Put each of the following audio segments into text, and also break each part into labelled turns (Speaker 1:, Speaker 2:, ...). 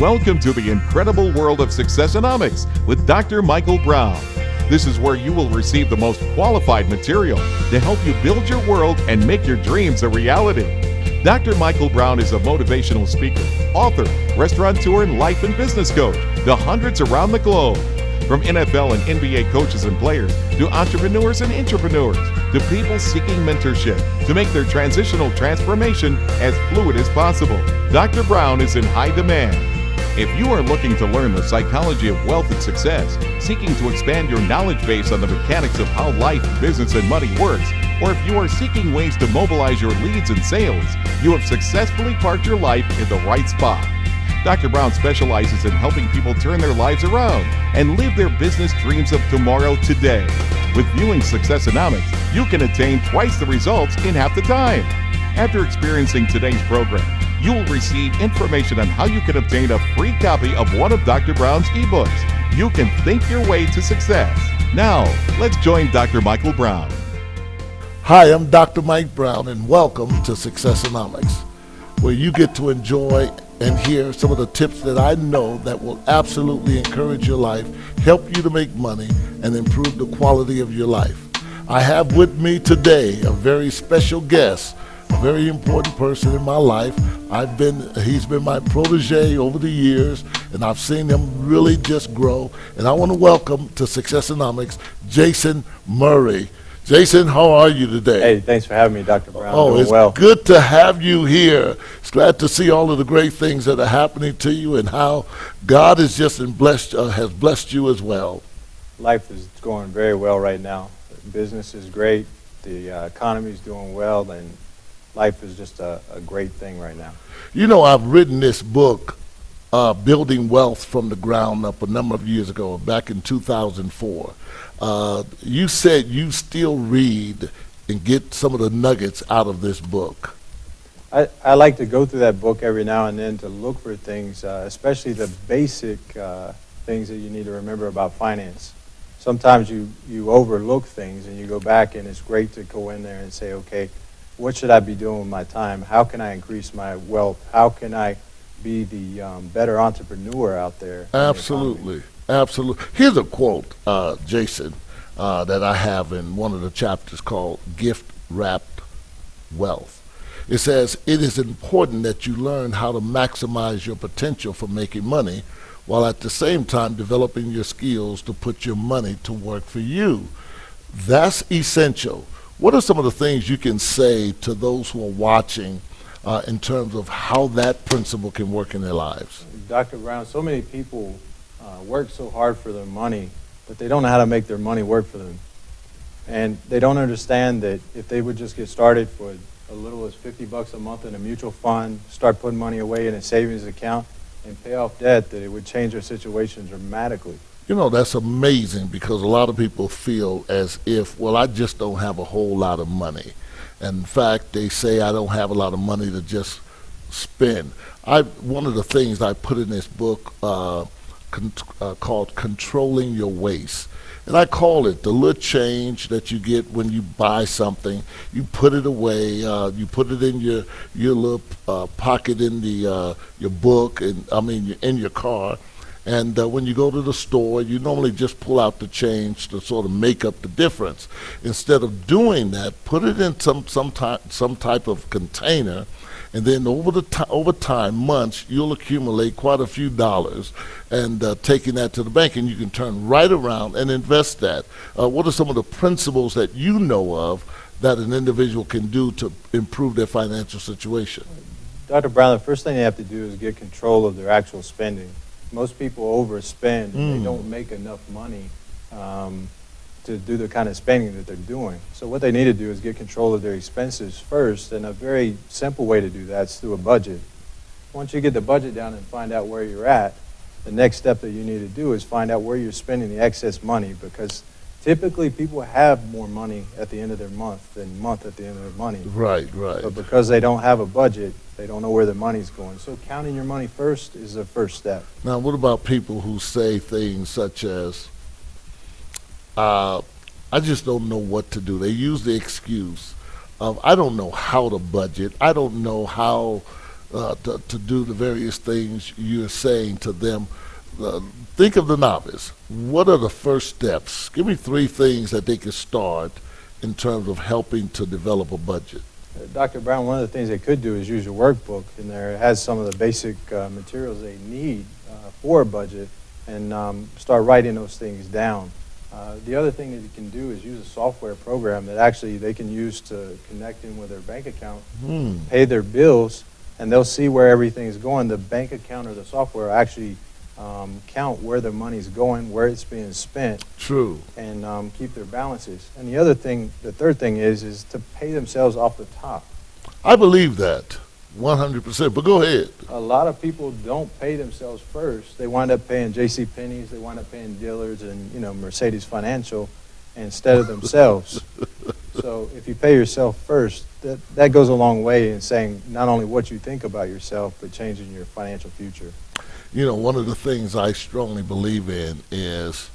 Speaker 1: Welcome to the incredible world of Successonomics with Dr. Mikel Brown. This is where you will receive the most qualified material to help you build your world and make your dreams a reality. Dr. Mikel Brown is a motivational speaker, author, restaurateur, and life and business coach to hundreds around the globe. From NFL and NBA coaches and players to entrepreneurs and intrapreneurs to people seeking mentorship to make their transitional transformation as fluid as possible, Dr. Brown is in high demand. If you are looking to learn the psychology of wealth and success, seeking to expand your knowledge base on the mechanics of how life, business, and money works, or if you are seeking ways to mobilize your leads and sales, you have successfully parked your life in the right spot. Dr. Brown specializes in helping people turn their lives around and live their business dreams of tomorrow today. With viewing Successonomics, you can attain twice the results in half the time. After experiencing today's program, you will receive information on how you can obtain a free copy of one of Dr. Brown's ebooks. You can think your way to success. Now, let's join Dr. Mikel Brown.
Speaker 2: Hi, I'm Dr. Mike Brown, and welcome to Successonomics, where you get to enjoy and hear some of the tips that I know that will absolutely encourage your life, help you to make money, and improve the quality of your life. I have with me today a very special guest, a very important person in my life. He's been my protege over the years, and I've seen him really just grow. And I want to welcome to Successonomics, Jason Murray. Jason, how are you today?
Speaker 3: Hey, thanks for having me, Dr. Brown.
Speaker 2: Oh, it's good to have you here. It's glad to see all of the great things that are happening to you and how God has just has blessed you as well.
Speaker 3: Life is going very well right now. Business is great. The economy is doing well, and life is just a great thing right now.
Speaker 2: You know, I've written this book, Building Wealth from the Ground Up, a number of years ago, back in 2004. You said you still read and get some of the nuggets out of this book.
Speaker 3: I like to go through that book every now and then to look for things, especially the basic things that you need to remember about finance. Sometimes you overlook things and you go back, and it's great to go in there and say, okay, what should I be doing with my time? How can I increase my wealth? How can I be the better entrepreneur out there?
Speaker 2: Absolutely. Absolutely. Here's a quote, Jason, that I have in one of the chapters called Gift Wrapped Wealth. It says, "It is important that you learn how to maximize your potential for making money while at the same time developing your skills to put your money to work for you." That's essential. What are some of the things you can say to those who are watching in terms of how that principle can work in their lives?
Speaker 3: Dr. Brown, so many people work so hard for their money, but they don't know how to make their money work for them. And they don't understand that if they would just get started for as little as $50 a month in a mutual fund, start putting money away in a savings account, and pay off debt, that it would change their situation dramatically.
Speaker 2: You know, that's amazing, because a lot of people feel as if, well, I just don't have a whole lot of money. And in fact, they say I don't have a lot of money to just spend. One of the things I put in this book called Controlling Your Waste. And I call it the little change that you get when you buy something. You put it away. You put it in your little pocket in your book, and in your car. And when you go to the store, you normally just pull out the change to sort of make up the difference. Instead of doing that, put it in some type of container, and then over time, months, you'll accumulate quite a few dollars, and taking that to the bank, and you can turn right around and invest that. What are some of the principles that you know of that an individual can do to improve their financial situation?
Speaker 3: Dr. Brown, the first thing they have to do is get control of their actual spending. Most people overspend. They don't make enough money to do the kind of spending that they're doing. So what they need to do is get control of their expenses first, and a very simple way to do that is through a budget. Once you get the budget down and find out where you're at, the next step that you need to do is find out where you're spending the excess money, because typically people have more money at the end of their month than month at the end of their money.
Speaker 2: Right.
Speaker 3: But because they don't have a budget, they don't know where their money's going. So counting your money first is the first step.
Speaker 2: Now, what about people who say things such as, I just don't know what to do? They use the excuse of, I don't know how to budget. I don't know how to do the various things you're saying to them. Think of the novice. What are the first steps? Give me 3 things that they can start in terms of helping to develop a budget.
Speaker 3: Dr. Brown, one of the things they could do is use your workbook in there. It has some of the basic materials they need for a budget, and start writing those things down. The other thing that you can do is use a software program that actually they can use to connect in with their bank account, pay their bills, and they'll see where everything is going. The bank account or the software actually count where the money's going, where it's being spent.
Speaker 2: True.
Speaker 3: And keep their balances. And the other thing, the third thing is to pay themselves off the top.
Speaker 2: I believe that 100%, but go ahead.
Speaker 3: A lot of people don't pay themselves first. They wind up paying J.C. Penney's, they wind up paying Dillard's and Mercedes Financial instead of themselves. So if you pay yourself first, that goes a long way in saying not only what you think about yourself, but changing your financial future.
Speaker 2: One of the things I strongly believe in is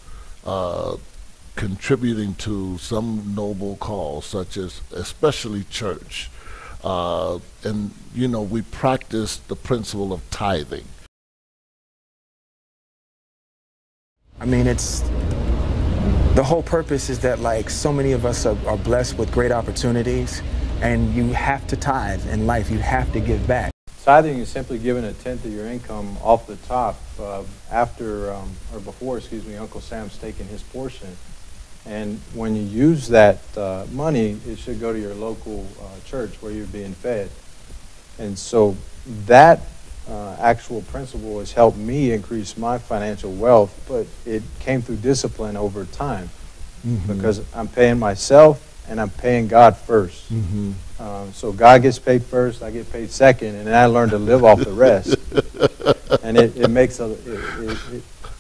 Speaker 2: contributing to some noble cause, such as especially church. And we practice the principle of tithing.
Speaker 4: I mean, the whole purpose is that, like, so many of us are blessed with great opportunities, and you have to tithe in life. You have to give back.
Speaker 3: Tithing is simply giving 1/10 of your income off the top after or before, Uncle Sam's taken his portion. And when you use that money, it should go to your local church where you're being fed. And so that actual principle has helped me increase my financial wealth, but it came through discipline over time, because I'm paying myself and I'm paying God first. So God gets paid first, I get paid second, and then I learn to live off the rest. And it makes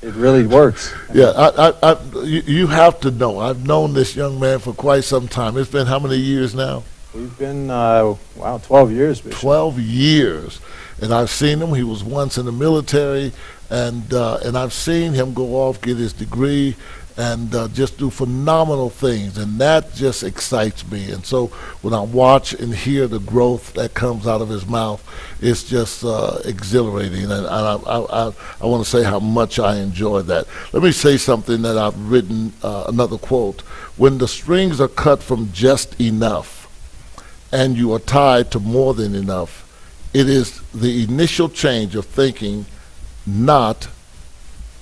Speaker 3: it really works.
Speaker 2: Yeah, you have to know. I've known this young man for quite some time. It's been how many years now?
Speaker 3: We've been, 12 years, Bishop.
Speaker 2: 12 years. And I've seen him. He was once in the military, and I've seen him go off, get his degree, and just do phenomenal things. And that just excites me. And so when I watch and hear the growth that comes out of his mouth, it's just exhilarating. And I want to say how much I enjoy that. Let me say something that I've written, another quote. When the strings are cut from just enough and you are tied to more than enough, it is the initial change of thinking, not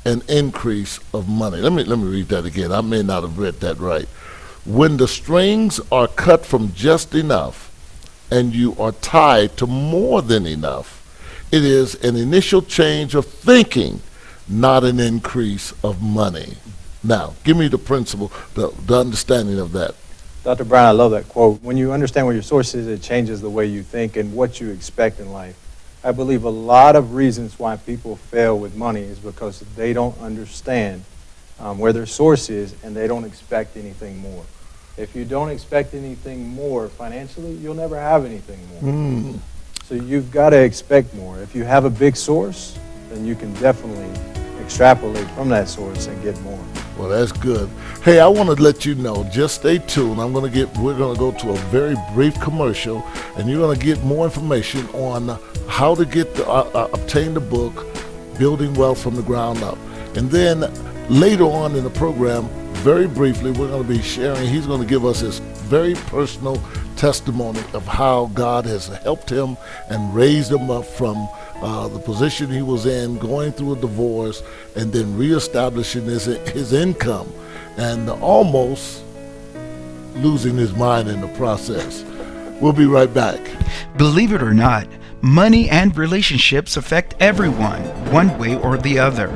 Speaker 2: an increase of money. Let me read that again. I may not have read that right. When the strings are cut from just enough and you are tied to more than enough, it is an initial change of thinking, not an increase of money. Now, give me the principle, the understanding of that.
Speaker 3: Dr. Brown, I love that quote. When you understand what your source is, it changes the way you think and what you expect in life. I believe a lot of reasons why people fail with money is because they don't understand where their source is, and they don't expect anything more. If you don't expect anything more financially, you'll never have anything more. So you've got to expect more. If you have a big source, then you can definitely extrapolate from that source and get more.
Speaker 2: Well, that's good. Hey, I want to let you know, just stay tuned. We're going to go to a very brief commercial, and you're going to get more information on how to get obtain the book, Building Wealth from the Ground Up. And then later on in the program, very briefly, we're going to be sharing, he's going to give us his very personal testimony of how God has helped him and raised him up from the position he was in, going through a divorce, and then reestablishing his income, and almost losing his mind in the process. We'll be right back.
Speaker 5: Believe it or not, money and relationships affect everyone, one way or the other.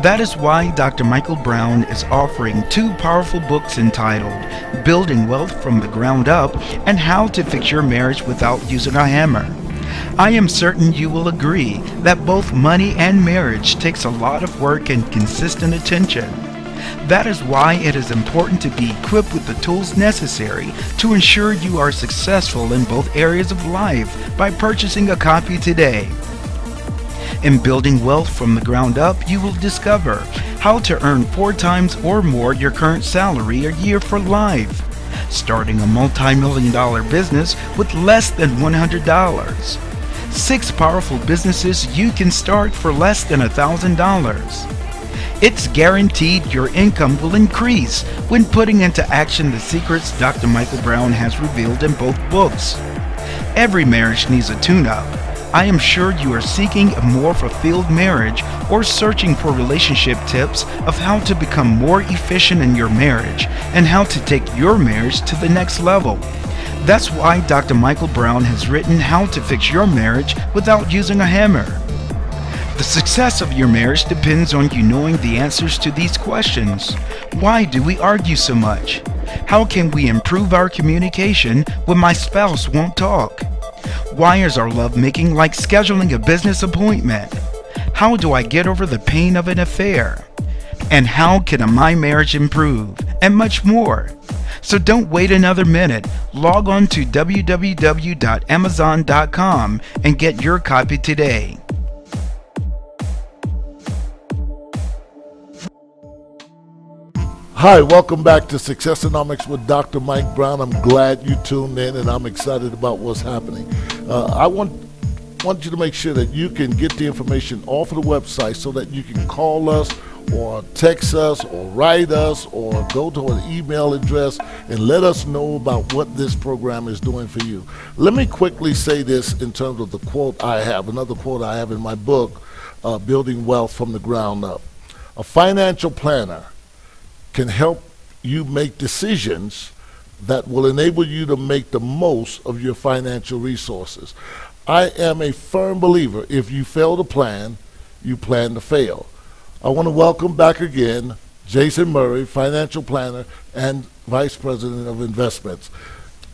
Speaker 5: That is why Dr. Mikel Brown is offering 2 powerful books entitled Building Wealth from the Ground Up and How to Fix Your Marriage Without Using a Hammer. I am certain you will agree that both money and marriage takes a lot of work and consistent attention. That is why it is important to be equipped with the tools necessary to ensure you are successful in both areas of life by purchasing a copy today. In Building Wealth from the Ground Up, you will discover how to earn 4 times or more your current salary a year for life, starting a multi-million-dollar business with less than $100. 6 powerful businesses you can start for less than $1,000. It's guaranteed your income will increase when putting into action the secrets Dr. Mikel Brown has revealed in both books. Every marriage needs a tune-up. I am sure you are seeking a more fulfilled marriage or searching for relationship tips of how to become more efficient in your marriage and how to take your marriage to the next level. That's why Dr. Mikel Brown has written How to Fix Your Marriage Without Using a Hammer. The success of your marriage depends on you knowing the answers to these questions. Why do we argue so much? How can we improve our communication when my spouse won't talk? Why is our lovemaking like scheduling a business appointment? How do I get over the pain of an affair? And how can my marriage improve? And much more. So don't wait another minute. Log on to www.amazon.com and get your copy today.
Speaker 2: Hi, welcome back to Successonomics with Dr. Mike Brown. I'm glad you tuned in, and I'm excited about what's happening. I want you to make sure that you can get the information off of the website so that you can call us or text us or write us or go to an email address and let us know about what this program is doing for you. Let me quickly say this in terms of the quote I have, another quote I have in my book, Building Wealth from the Ground Up. A financial planner can help you make decisions that will enable you to make the most of your financial resources. I am a firm believer, if you fail to plan, you plan to fail. I want to welcome back again Jason Murray, financial planner and vice president of investments.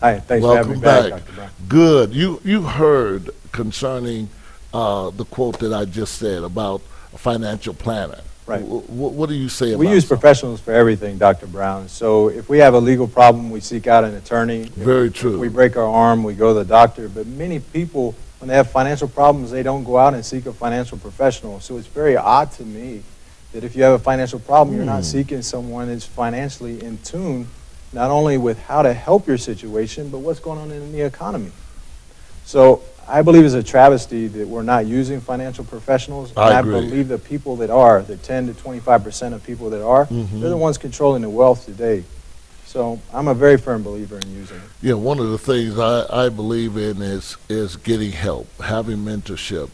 Speaker 3: Hi, thanks
Speaker 2: welcome
Speaker 3: for having me
Speaker 2: back.
Speaker 3: Dr. Brown.
Speaker 2: Good. You heard concerning the quote that I just said about a financial planner.
Speaker 3: Right.
Speaker 2: What do you say about
Speaker 3: We use
Speaker 2: something?
Speaker 3: professionals for everything, Dr. Brown. So if we have a legal problem, we seek out an attorney.
Speaker 2: Very true.
Speaker 3: If we break our arm, we go to the doctor. But many people, when they have financial problems, they don't go out and seek a financial professional. So it's very odd to me that if you have a financial problem, you're not seeking someone that's financially in tune, not only with how to help your situation, but what's going on in the economy. So I believe it's a travesty that we're not using financial professionals. And
Speaker 2: I agree.
Speaker 3: believe the people that are, the 10 to 25% of people that are, they're the ones controlling the wealth today. So I'm a very firm believer in using it.
Speaker 2: Yeah, one of the things I believe in is getting help, having mentorship,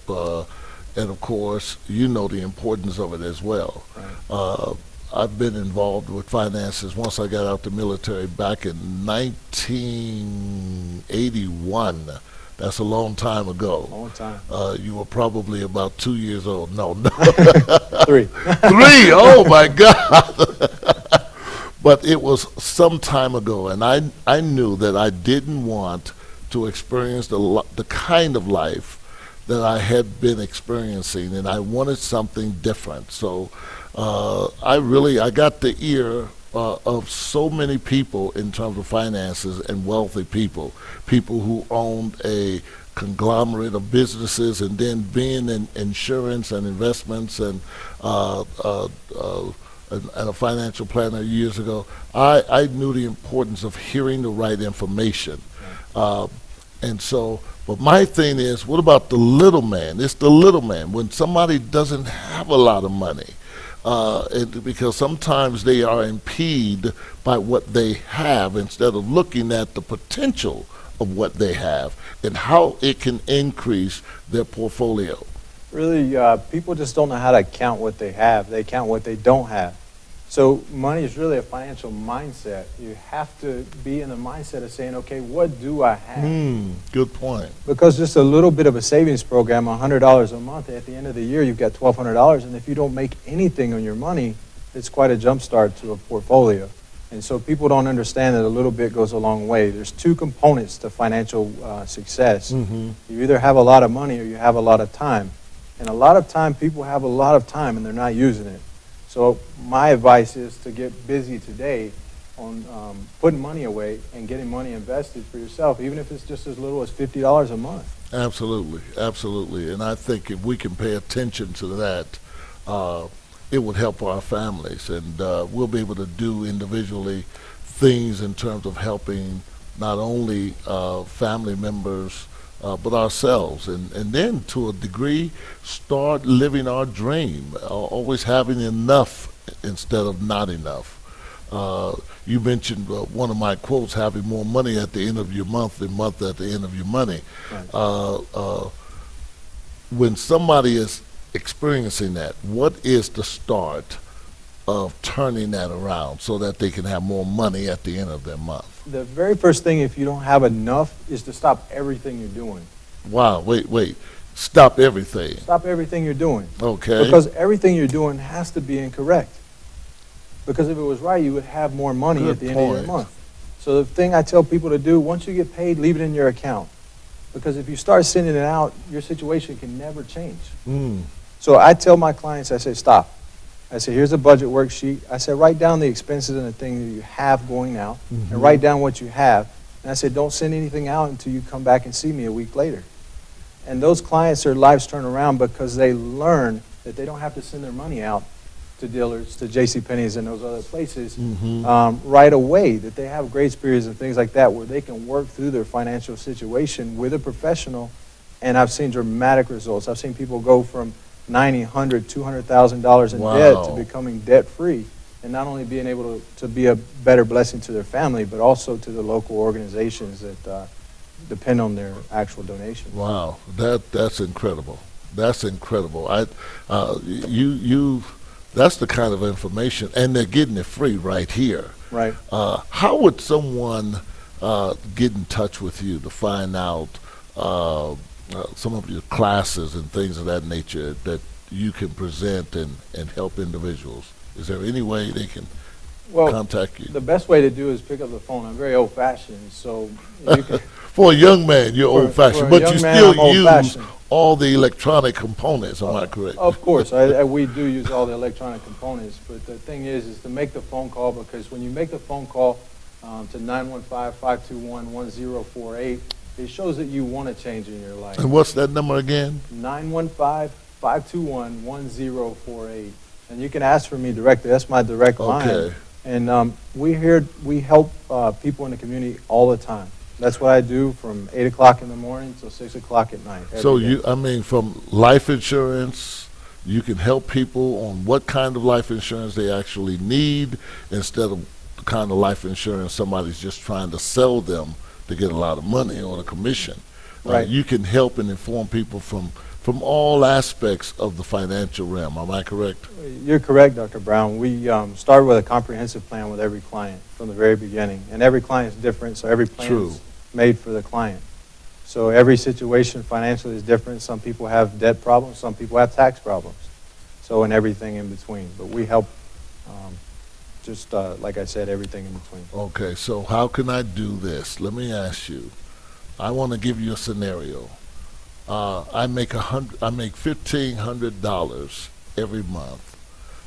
Speaker 2: and of course, you know the importance of it as well.
Speaker 3: Right.
Speaker 2: I've been involved with finances once I got out the military back in 1981. That's a long time ago.
Speaker 3: Long time.
Speaker 2: You were probably about 2 years old. No.
Speaker 3: 3.
Speaker 2: 3, oh my God. But it was some time ago, and I knew that I didn't want to experience the kind of life that I had been experiencing, and I wanted something different. So I got the ear of so many people in terms of finances and wealthy people who owned a conglomerate of businesses and then being in insurance and investments and a financial planner years ago. I knew the importance of hearing the right information. And so, but my thing is, what about the little man? It's the little man. When somebody doesn't have a lot of money, because sometimes they are impeded by what they have instead of looking at the potential of what they have and how it can increase their portfolio.
Speaker 3: Really, people just don't know how to count what they have. They count what they don't have. So money is really a financial mindset. You have to be in the mindset of saying, okay, what do I have?
Speaker 2: Good point.
Speaker 3: Because just a little bit of a savings program, $100 a month, at the end of the year, you've got $1,200. And if you don't make anything on your money, it's quite a jump start to a portfolio. And so people don't understand that a little bit goes a long way. There's 2 components to financial success. You either have a lot of money or you have a lot of time. And a lot of time, people have a lot of time and they're not using it. So my advice is to get busy today on putting money away and getting money invested for yourself, even if it's just as little as $50 a month.
Speaker 2: Absolutely, absolutely. And I think if we can pay attention to that, it would help our families. And we'll be able to do individually things in terms of helping not only family members but ourselves, and then to a degree start living our dream, always having enough instead of not enough. You mentioned one of my quotes, having more money at the end of your month than month at the end of your money. Right. When somebody is experiencing that, what is the start of turning that around so that they can have more money at the end of their month?
Speaker 3: The very first thing, if you don't have enough, is to stop everything you're doing.
Speaker 2: Wow, wait. Stop everything.
Speaker 3: Stop everything you're doing.
Speaker 2: Okay.
Speaker 3: Because everything you're doing has to be incorrect. Because if it was right, you would have more money at the end of your month. So the thing I tell people to do, once you get paid, leave it in your account. Because if you start sending it out, your situation can never change. So I tell my clients, I say, stop. I say, here's a budget worksheet. I said, write down the expenses and the things that you have going out, and write down what you have. And I said, don't send anything out until you come back and see me a week later. And those clients, their lives turn around because they learn that they don't have to send their money out to dealers, to JCPenney's and those other places right away, that they have grace periods and things like that where they can work through their financial situation with a professional. And I've seen dramatic results. I've seen people go from $90,000, $100,000, $200,000 in debt to becoming debt-free, and not only being able to be a better blessing to their family, but also to the local organizations that depend on their actual donations.
Speaker 2: Wow, that's incredible. That's incredible. That's the kind of information, and they're getting it free right here.
Speaker 3: Right.
Speaker 2: How would someone get in touch with you to find out some of your classes and things of that nature that you can present and help individuals? Is there any way they can contact you?
Speaker 3: The best way to do is pick up the phone. I'm very old-fashioned, so you can,
Speaker 2: for a young man, you're old-fashioned, but you still use all the electronic components. Am I correct?
Speaker 3: Of course, we do use all the electronic components. But the thing is to make the phone call, because when you make the phone call to 915-521-1048, it shows that you want to change in your life.
Speaker 2: And what's that number again?
Speaker 3: 915-521-1048. And you can ask for me directly. That's my direct line. And we help people in the community all the time. That's what I do from 8 o'clock in the morning till 6 o'clock at night.
Speaker 2: So from life insurance, you can help people on what kind of life insurance they actually need instead of the kind of life insurance somebody's just trying to sell them to get a lot of money on a commission.
Speaker 3: Right.
Speaker 2: You can help and inform people from all aspects of the financial realm. Am I correct?
Speaker 3: You're correct, Dr. Brown. We start with a comprehensive plan with every client from the very beginning. And every client is different, so every plan is made for the client. So every situation financially is different. Some people have debt problems. Some people have tax problems. So and everything in between. But we help like I said, everything in between.
Speaker 2: Okay, so how can I do this? Let me ask you. I want to give you a scenario. I make $1,500 every month.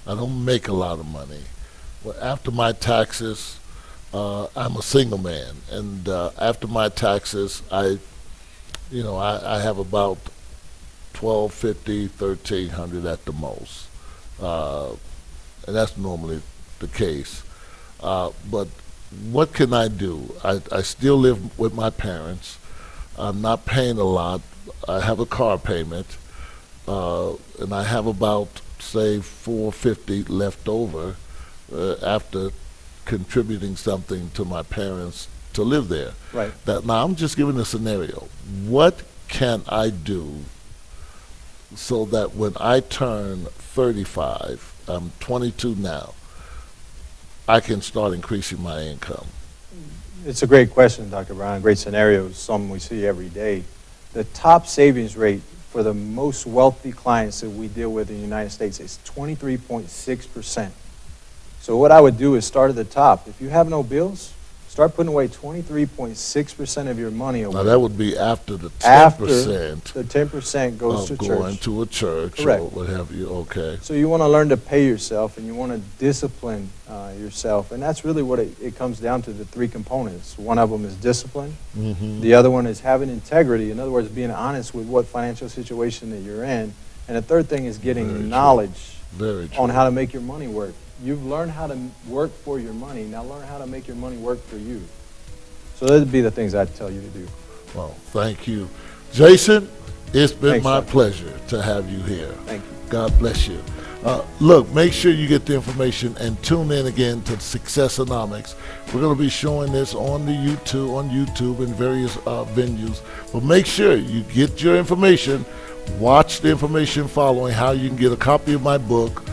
Speaker 2: I don't make a lot of money. Well, after my taxes, I'm a single man, and after my taxes, I have about $1,250, $1,300 at the most, and that's normally the case. But what can I do? I still live with my parents. I'm not paying a lot. I have a car payment, and I have about, say, $450 left over after contributing something to my parents to live there.
Speaker 3: Right.
Speaker 2: Now, I'm just giving a scenario. What can I do so that when I turn 35, I'm 22 now, I can start increasing my income?
Speaker 3: It's a great question, Dr. Brown. Great scenario, something we see every day. The top savings rate for the most wealthy clients that we deal with in the United States is 23.6%. So what I would do is start at the top. If you have no bills, start putting away 23.6% of your money away.
Speaker 2: Now that would be after the 10%.
Speaker 3: After the 10% goes to church.
Speaker 2: Going to a church.
Speaker 3: Correct.
Speaker 2: Or what have you. Okay.
Speaker 3: So you want to learn to pay yourself, and you want to discipline yourself. And that's really what it comes down to, the three components. One of them is discipline.
Speaker 2: Mm-hmm.
Speaker 3: The other one is having integrity. In other words, being honest with what financial situation that you're in. And the third thing is getting knowledge on how to make your money work. You've learned how to work for your money. Now learn how to make your money work for you. So those would be the things I'd tell you to do.
Speaker 2: Well, thank you Jason, it's been
Speaker 3: Thanks,
Speaker 2: my
Speaker 3: Doctor.
Speaker 2: pleasure to have you here.
Speaker 3: Thank you.
Speaker 2: God bless you. Look, make sure you get the information and tune in again to Successonomics. We're going to be showing this on YouTube and various venues. But make sure you get your information. Watch the information following how you can get a copy of my book,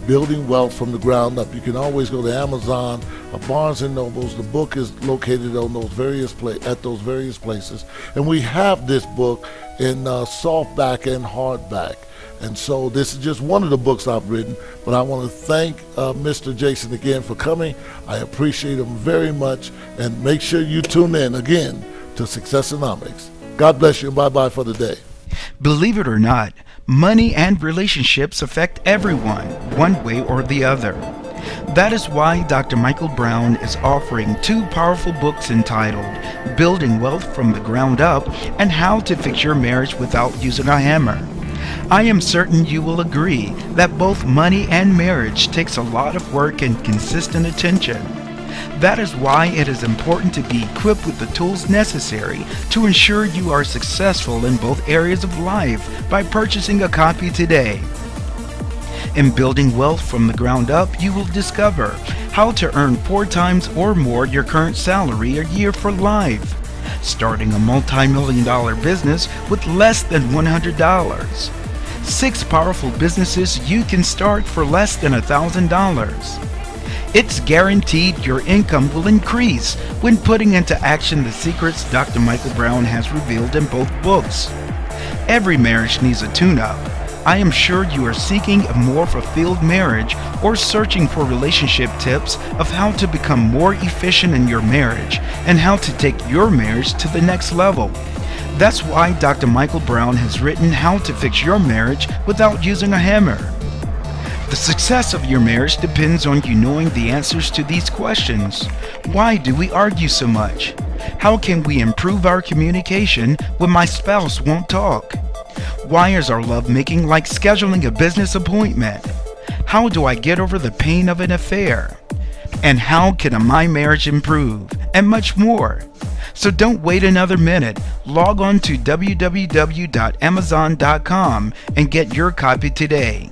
Speaker 2: Building Wealth from the Ground Up. You can always go to Amazon, Barnes and Nobles. The book is located on those various places. And we have this book in softback and hardback. And so this is just one of the books I've written, but I want to thank Mr. Jason again for coming. I appreciate him very much, and make sure you tune in again to Successonomics. God bless you, and bye-bye for the day.
Speaker 5: Believe it or not, money and relationships affect everyone, one way or the other. That is why Dr. Mikel Brown is offering 2 powerful books entitled Building Wealth from the Ground Up and How to Fix Your Marriage Without Using a Hammer. I am certain you will agree that both money and marriage takes a lot of work and consistent attention. That is why it is important to be equipped with the tools necessary to ensure you are successful in both areas of life by purchasing a copy today. In Building Wealth from the Ground Up, you will discover how to earn 4 times or more your current salary a year for life, starting a multi-million-dollar business with less than $100. 6 powerful businesses you can start for less than $1,000. It's guaranteed your income will increase when putting into action the secrets Dr. Mikel Brown has revealed in both books. Every marriage needs a tune-up. I am sure you are seeking a more fulfilled marriage or searching for relationship tips of how to become more efficient in your marriage and how to take your marriage to the next level. That's why Dr. Mikel Brown has written How to Fix Your Marriage Without Using a Hammer. The success of your marriage depends on you knowing the answers to these questions. Why do we argue so much? How can we improve our communication when my spouse won't talk? Why is our lovemaking like scheduling a business appointment? How do I get over the pain of an affair? And how can my marriage improve? And much more. So don't wait another minute. Log on to www.amazon.com and get your copy today.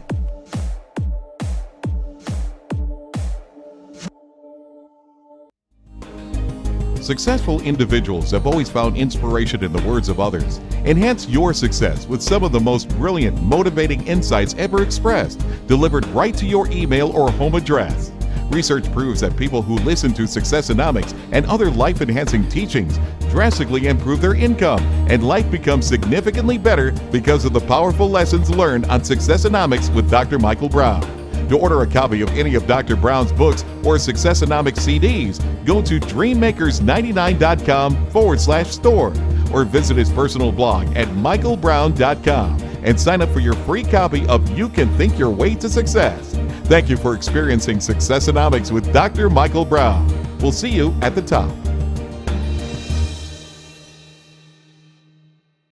Speaker 1: Successful individuals have always found inspiration in the words of others. Enhance your success with some of the most brilliant, motivating insights ever expressed, delivered right to your email or home address. Research proves that people who listen to Successonomics and other life-enhancing teachings drastically improve their income, and life becomes significantly better because of the powerful lessons learned on Successonomics with Dr. Mikel Brown. To order a copy of any of Dr. Brown's books or Successonomics CDs, go to dreammakers99.com/store or visit his personal blog at mikelbrown.com and sign up for your free copy of You Can Think Your Way to Success. Thank you for experiencing Successonomics with Dr. Mikel Brown. We'll see you at the top.